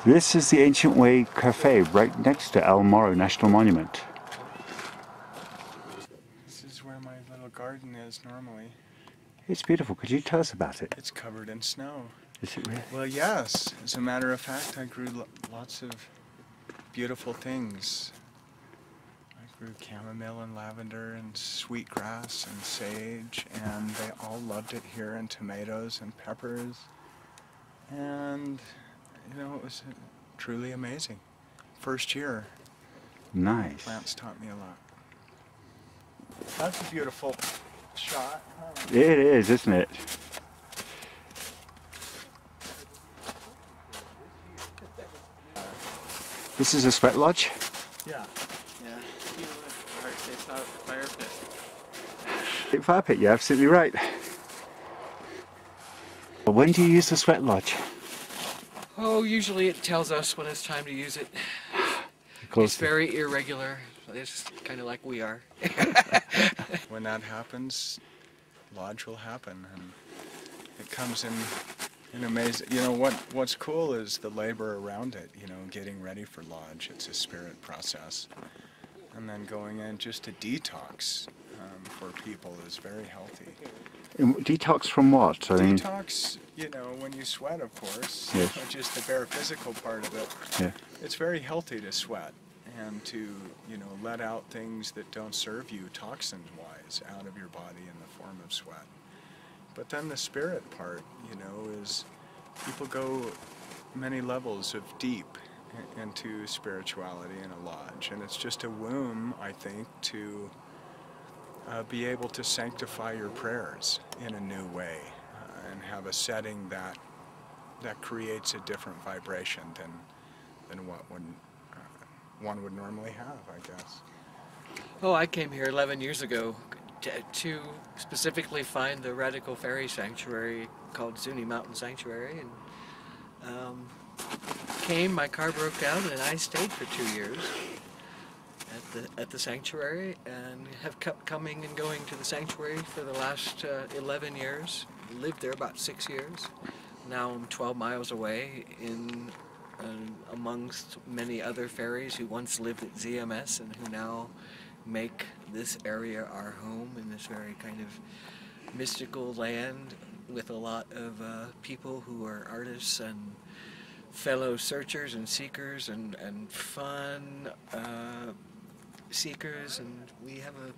This is the Ancient Way Cafe right next to El Morro National Monument. This is where my little garden is normally. It's beautiful. Could you tell us about it? It's covered in snow. Is it really? Well, yes. As a matter of fact, I grew lots of beautiful things. I grew chamomile and lavender and sweetgrass and sage, and they all loved it here, and tomatoes and peppers. And, you know, it was truly amazing. First year, Nice. plants taught me a lot. That's a beautiful shot, huh? It is, isn't it? This is a sweat lodge? Yeah. Yeah. Fire pit. Fire pit, you're absolutely right. But when do you use the sweat lodge? Oh, usually it tells us when it's time to use it. Of course. It's very irregular. It's kind of like we are. When that happens, lodge will happen, and it comes in amazing. You know what's cool is the labor around it. You know, getting ready for lodge. It's a spirit process, and then going in just to detox for people is very healthy. Detox from what? I mean, Detox, you know, when you sweat, of course, yes. just the bare physical part of it. Yeah. It's very healthy to sweat and to, you know, let out things that don't serve you toxin-wise out of your body in the form of sweat. But then the spirit part, you know, is people go many levels of deep into spirituality in a lodge, and it's just a womb, I think, to be able to sanctify your prayers in a new way and have a setting that creates a different vibration than what one would normally have, I guess. Oh, I came here 11 years ago to specifically find the radical fairy sanctuary called Zuni Mountain Sanctuary, and my car broke down, and I stayed for 2 years at the sanctuary, and have kept coming and going to the sanctuary for the last 11 years. Lived there about 6 years. Now I'm 12 miles away amongst many other fairies who once lived at ZMS and who now make this area our home in this very kind of mystical land with a lot of people who are artists and fellow searchers and seekers and fun seekers, and we have a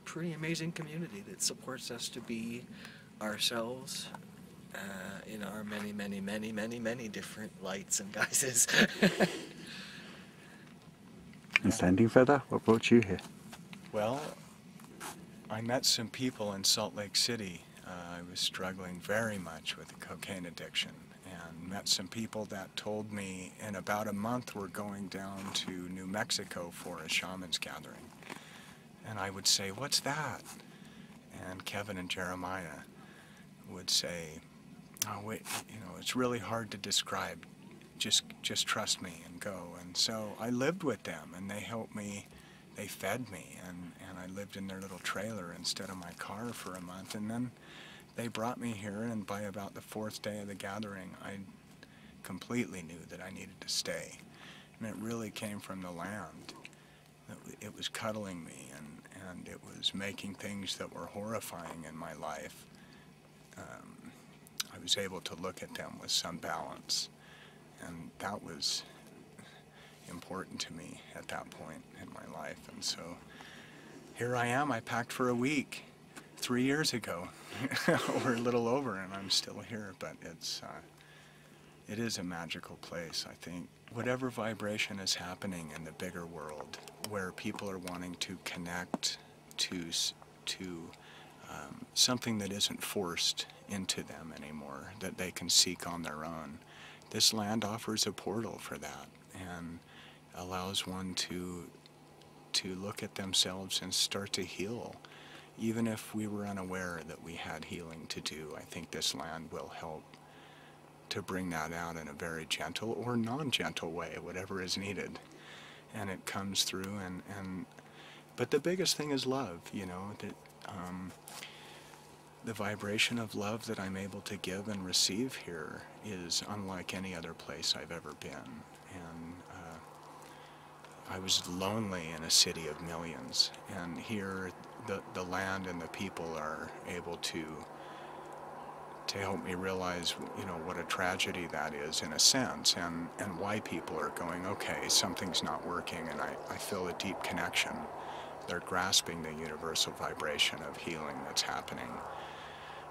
pretty amazing community that supports us to be ourselves in our many different lights and guises. and Standing Feather, what brought you here? Well, I met some people in Salt Lake City. I was struggling very much with a cocaine addiction, and met some people that told me in about a month we're going down to New Mexico for a shaman's gathering. And I would say, "What's that?" And Kevin and Jeremiah would say, "Oh, wait, you know, it's really hard to describe. Just trust me and go." And so I lived with them, and they helped me. They fed me, and I lived in their little trailer instead of my car for a month. And then they brought me here, and by about the 4th day of the gathering, I completely knew that I needed to stay. And it really came from the land. It was cuddling me, and it was making things that were horrifying in my life. I was able to look at them with some balance, and that was important to me at that point in my life. And so here I am. I packed for a week 3 years ago, or a little over, and I'm still here. But it is a magical place, I think. Whatever vibration is happening in the bigger world, where people are wanting to connect to something that isn't forced into them anymore, that they can seek on their own, this land offers a portal for that, and allows one to look at themselves and start to heal. Even if we were unaware that we had healing to do, I think this land will help to bring that out in a very gentle or non-gentle way, whatever is needed. And it comes through, but the biggest thing is love, you know, that the vibration of love that I'm able to give and receive here is unlike any other place I've ever been. And I was lonely in a city of millions, and here the land and the people are able to help me realize, you know, what a tragedy that is in a sense, and why people are going, okay, something's not working, and I feel a deep connection. They're grasping the universal vibration of healing that's happening,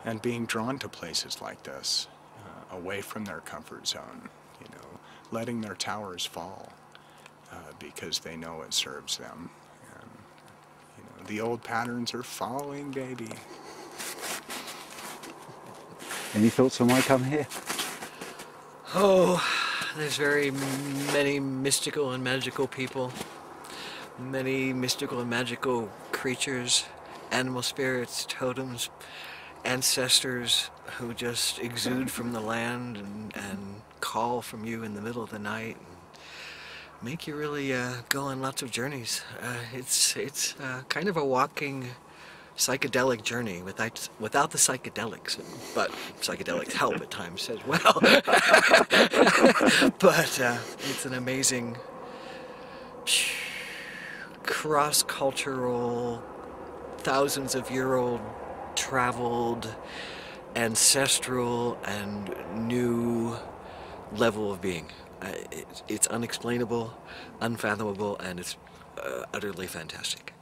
and being drawn to places like this, away from their comfort zone, you know, letting their towers fall, because they know it serves them. And, you know, the old patterns are falling, baby. Any thoughts on why come here? Oh, there's very many mystical and magical people, many mystical and magical creatures, animal spirits, totems, ancestors who just exude from the land and call from you in the middle of the night and make you really go on lots of journeys. It's kind of a walking psychedelic journey without the psychedelics, but psychedelics help at times as well. But it's an amazing cross-cultural, thousands of year old traveled, ancestral and new level of being. It's unexplainable, unfathomable, and it's utterly fantastic.